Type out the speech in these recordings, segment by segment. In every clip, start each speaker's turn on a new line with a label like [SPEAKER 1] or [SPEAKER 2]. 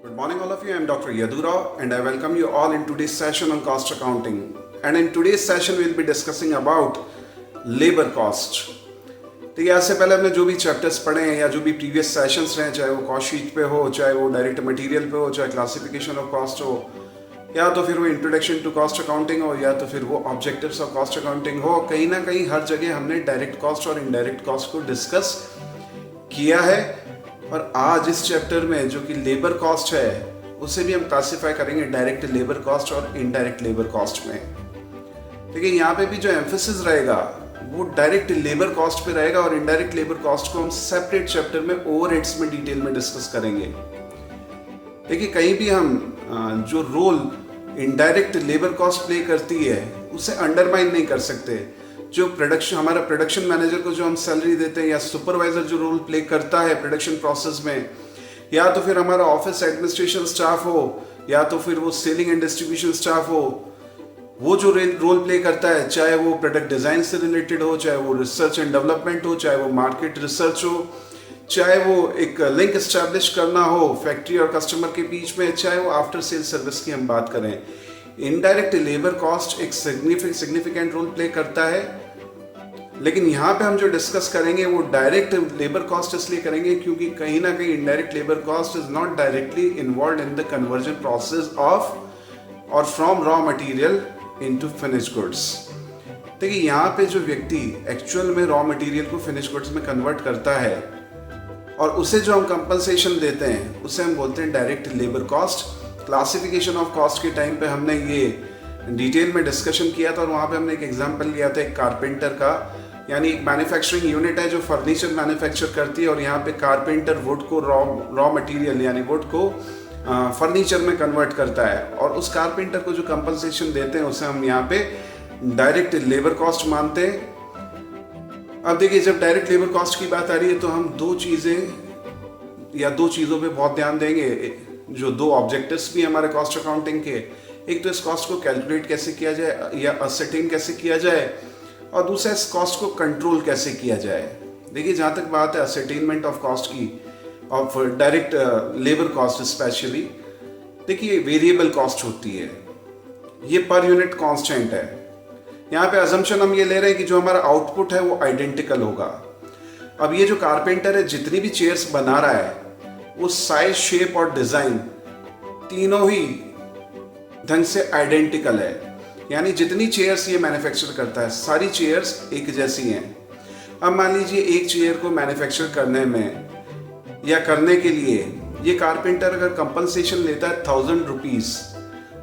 [SPEAKER 1] Good morning, all of you. I am Dr. Yadurao, and I welcome you all in today's session on cost accounting. And in today's session, we'll be discussing about labor cost. ठीक है, इससे पहले हमने जो भी chapters पढ़े हैं या जो भी प्रीवियस सेशंस रहे, चाहे वो कॉस्ट शीट पे हो, चाहे वो डायरेक्ट मटेरियल पे हो, चाहे क्लासिफिकेशन ऑफ कॉस्ट हो, या तो फिर वो इंट्रोडक्शन टू कॉस्ट अकाउंटिंग हो, या तो फिर वो ऑब्जेक्टिव्स ऑफ कॉस्ट अकाउंटिंग हो, कहीं ना कहीं हर जगह हमने डायरेक्ट कॉस्ट और इनडायरेक्ट कॉस्ट को डिस्कस किया है। और आज इस चैप्टर में जो कि लेबर कॉस्ट है उसे भी हम क्लासिफाई करेंगे डायरेक्ट लेबर कॉस्ट और इनडायरेक्ट लेबर कॉस्ट में। ठीक है, यहाँ पे भी जो एम्फेसिस रहेगा वो डायरेक्ट लेबर कॉस्ट पे रहेगा और इनडायरेक्ट लेबर कॉस्ट को हम सेपरेट चैप्टर में ओवरहेड्स में डिटेल में डिस्कस करेंगे। देखिए, कहीं भी हम जो role indirect labour cost play करती है उसे अंडरमाइन नहीं कर सकते। जो हमारा प्रोडक्शन मैनेजर को जो हम सैलरी देते हैं, या सुपरवाइजर जो रोल प्ले करता है प्रोडक्शन प्रोसेस में, या तो फिर हमारा ऑफिस एडमिनिस्ट्रेशन स्टाफ हो, या तो फिर वो सेलिंग एंड डिस्ट्रीब्यूशन स्टाफ हो, वो जो रोल प्ले करता है, चाहे वो प्रोडक्ट डिजाइन से रिलेटेड हो, चाहे वो रिसर्च एंड डेवलपमेंट हो, चाहे वो मार्केट रिसर्च हो, चाहे वो एक लिंक एस्टैब्लिश करना हो फैक्ट्री और कस्टमर के बीच में, चाहे वो आफ्टर सेल सर्विस की हम बात करें, इनडायरेक्ट लेबर कॉस्ट एक सिग्निफिकेंट रोल प्ले करता है। लेकिन यहाँ पे हम जो डिस्कस करेंगे वो डायरेक्ट लेबर कॉस्ट इसलिए करेंगे क्योंकि कहीं ना कहीं indirect labour cost is not directly involved in the conversion process of और from raw material into finish goods. देखिए, यहाँ पे जो व्यक्ति एक्चुअल में रॉ मटेरियल को फिनिश गुड्स में कन्वर्ट करता है और उसे जो हम कंपनसेशन देते हैं उसे हम बोलते हैं direct labour cost. Classification of cost के टाइम पे हमने ये डिटेल में डिस्कशन किया था और वहाँ पे हमने एक एग्जांपल लिया था एक कारपेंटर का, यानी एक मैन्युफैक्चरिंग यूनिट है जो फर्नीचर मैन्युफैक्चर करती है और यहाँ पे कारपेंटर वुड को रॉ मटेरियल यानी वुड को फर्नीचर में कन्वर्ट करता है और उस कारपेंटर को जो कंपनसेशन देते हैं उसे हम यहाँ पे डायरेक्ट लेबर कॉस्ट मानते हैं। अब देखिए, जब डायरेक्ट लेबर कॉस्ट की बात आ रही है तो हम दो चीज़ों पे बहुत ध्यान देंगे, जो दो ऑब्जेक्टिव्स भी हमारे कॉस्ट अकाउंटिंग के। एक तो इस कॉस्ट को कैलकुलेट कैसे किया जाए या असर्टेन कैसे किया जाए, और दूसरा इस कॉस्ट को कंट्रोल कैसे किया जाए। देखिए, जहाँ तक बात है असर्टेनमेंट ऑफ कॉस्ट की, of direct labour cost specially, देखिए वेरिएबल कॉस्ट होती है, ये पर यूनिट कांस्टेंट है। यहाँ पे अजम्पशन हम ये ले रहे हैं कि जो हमारा आउटपुट है वो आइडेंटिकल होगा। अब ये जो कारपेंटर है जितनी भी चेयर्स बना रहा है वो साइज, शेप और डिजाइन तीनों ही ढंग से आइडेंटिकल है, यानी जितनी चेयर्स ये मैन्युफैक्चर करता है सारी चेयर्स एक जैसी हैं। अब मान लीजिए एक चेयर को मैन्युफैक्चर करने में या करने के लिए ये कारपेंटर अगर कंपनसेशन लेता है 1000 रुपीज़,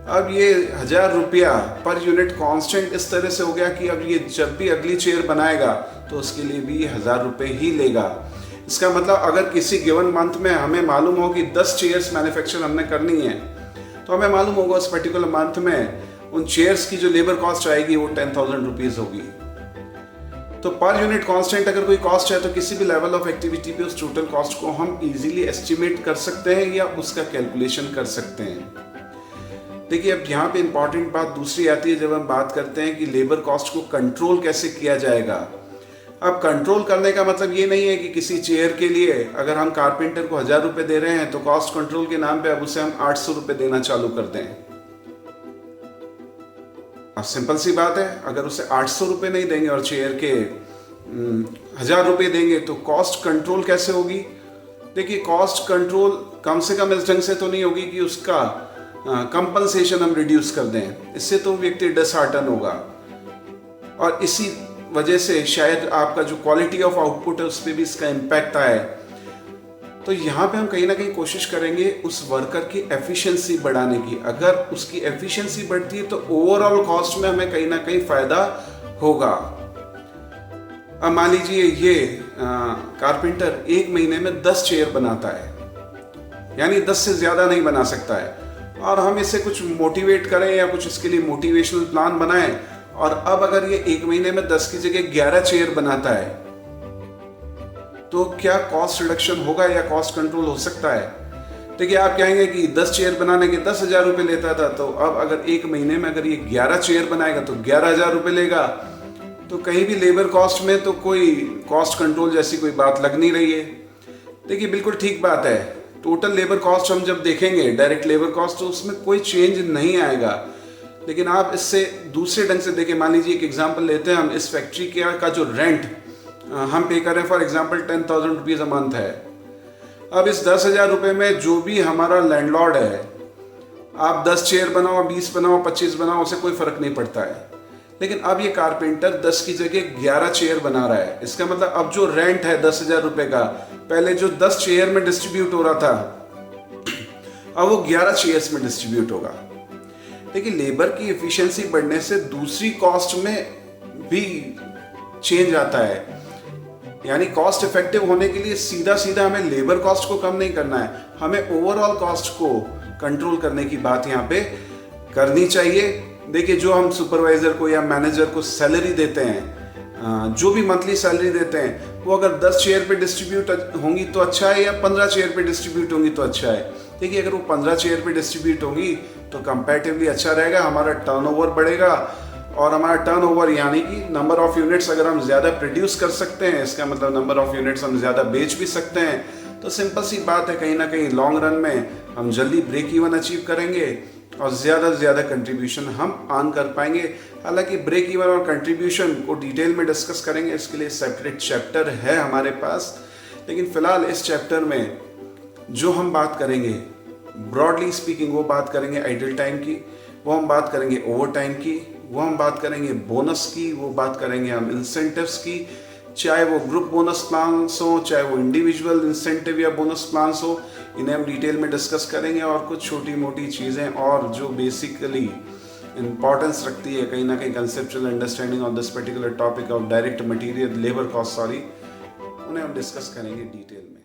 [SPEAKER 1] अब ये 1000 रुपया पर यूनिट कांस्टेंट इस तरह से हो गया कि अब ये जब भी अगली चेयर बनाएगा तो उसके लिए भी 1000 रुपये ही लेगा। इसका मतलब अगर किसी गिवन मंथ में हमें मालूम हो कि 10 चेयर्स मैन्युफैक्चर हमने करनी है तो हमें मालूम होगा उस पर्टिकुलर मंथ में उन चेयर्स की जो लेबर कॉस्ट आएगी वो 10,000 रुपीज़ होगी। तो पर यूनिट कांस्टेंट अगर कोई कॉस्ट है तो किसी भी लेवल ऑफ एक्टिविटी पे उस टोटल कॉस्ट को हम इजीली एस्टिमेट कर सकते हैं या उसका कैलकुलेशन कर सकते हैं। देखिए, अब यहाँ पे इंपॉर्टेंट बात दूसरी आती है जब हम बात करते हैं कि लेबर कॉस्ट को कंट्रोल कैसे किया जाएगा। अब कंट्रोल करने का मतलब ये नहीं है कि किसी चेयर के लिए अगर हम कारपेंटर को 1000 रुपये दे रहे हैं तो कॉस्ट कंट्रोल के नाम पे अब उसे हम 800 रुपये देना चालू कर दें। अब सिंपल सी बात है, अगर उसे 800 रुपये नहीं देंगे और चेयर के 1000 रुपये देंगे तो कॉस्ट कंट्रोल कैसे होगी। देखिए, कॉस्ट कंट्रोल कम से कम इस ढंग से तो नहीं होगी कि उसका कंपनसेशन हम रिड्यूस कर दें, इससे तो व्यक्ति डिसहार्टन होगा और इसी वजह से शायद आपका जो क्वालिटी ऑफ आउटपुट है उस पर भी इसका इम्पैक्ट आए। तो यहाँ पे हम कहीं ना कहीं कोशिश करेंगे उस वर्कर की एफिशिएंसी बढ़ाने की। अगर उसकी एफिशिएंसी बढ़ती है तो ओवरऑल कॉस्ट में हमें कहीं ना कहीं फायदा होगा। अब मान लीजिए ये कारपेंटर एक महीने में 10 चेयर बनाता है, यानी 10 से ज़्यादा नहीं बना सकता है, और हम इसे कुछ मोटिवेट करें या कुछ इसके लिए मोटिवेशनल प्लान बनाएं, और अब अगर ये एक महीने में 10 की जगह 11 चेयर बनाता है तो क्या कॉस्ट रिडक्शन होगा या कॉस्ट कंट्रोल हो सकता है। देखिए, आप कहेंगे कि 10 चेयर बनाने के 10,000 रुपये लेता था, तो अब अगर एक महीने में अगर ये 11 चेयर बनाएगा तो 11,000 रुपये लेगा। तो कहीं भी लेबर कॉस्ट में तो कोई कॉस्ट कंट्रोल जैसी कोई बात लग नहीं रही है। देखिए, बिल्कुल ठीक बात है, टोटल लेबर कॉस्ट हम जब देखेंगे, डायरेक्ट लेबर कॉस्ट, तो उसमें कोई चेंज नहीं आएगा। लेकिन आप इससे दूसरे ढंग से देखें, मान लीजिए एक एग्जांपल लेते हैं हम, इस फैक्ट्री का जो रेंट हम पे कर रहे हैं for example 10,000 rupees a month है। अब इस 10,000 रुपये में जो भी हमारा लैंडलॉर्ड है, आप 10 चेयर बनाओ, 20 बनाओ, 25 बनाओ, उससे कोई फर्क नहीं पड़ता है। लेकिन अब ये कारपेंटर 10 की जगह 11 चेयर बना रहा है। इसका मतलब अब जो रेंट है 10,000 रुपये का, पहले जो 10 चेयर में डिस्ट्रीब्यूट हो रहा था, अब वो 11 चेयर्स में डिस्ट्रीब्यूट होगा। लेकिन लेबर की एफिशिएंसी बढ़ने से दूसरी कॉस्ट में भी चेंज आता है। यानी कॉस्ट इफेक्टिव होने के लिए सीधा सीधा हमें लेबर कॉस्ट को कम नहीं करना है, हमें ओवरऑल कॉस्ट को कंट्रोल करने की बात यहाँ पे करनी चाहिए। देखिए, जो हम सुपरवाइजर को या मैनेजर को सैलरी देते हैं, जो भी मंथली सैलरी देते हैं, वो अगर 10 चेयर पे डिस्ट्रीब्यूट होंगी तो अच्छा है, या 15 चेयर पे डिस्ट्रीब्यूट होंगी तो अच्छा है। देखिए, अगर वो 15 चेयर पे डिस्ट्रीब्यूट होंगी तो कंपैरेटिवली अच्छा रहेगा, हमारा टर्नओवर बढ़ेगा, और हमारा टर्नओवर यानी कि नंबर ऑफ यूनिट्स अगर हम ज़्यादा प्रोड्यूस कर सकते हैं, इसका मतलब नंबर ऑफ यूनिट्स हम ज़्यादा बेच भी सकते हैं। तो सिंपल सी बात है, कहीं ना कहीं लॉन्ग रन में हम जल्दी ब्रेक इवन अचीव करेंगे और ज़्यादा से ज़्यादा कंट्रीब्यूशन हम अर्न कर पाएंगे। हालांकि ब्रेक इवन और कंट्रीब्यूशन को डिटेल में डिस्कस करेंगे, इसके लिए सेपरेट चैप्टर है हमारे पास। लेकिन फ़िलहाल इस चैप्टर में जो हम बात करेंगे, ब्रॉडली स्पीकिंग, वो बात करेंगे आइडल टाइम की, वो हम बात करेंगे ओवर टाइम की, वो हम बात करेंगे बोनस की, वो बात करेंगे हम इंसेंटिव्स की, चाहे वो ग्रुप बोनस प्लान्स हो, चाहे वो इंडिविजुअल इंसेंटिव या बोनस प्लान्स हो, इन्हें हम डिटेल में डिस्कस करेंगे। और कुछ छोटी मोटी चीज़ें और जो बेसिकली इंपॉर्टेंस रखती है कहीं ना कहीं conceptual understanding of this particular topic of direct material labour cost, उन्हें हम डिस्कस करेंगे डिटेल में।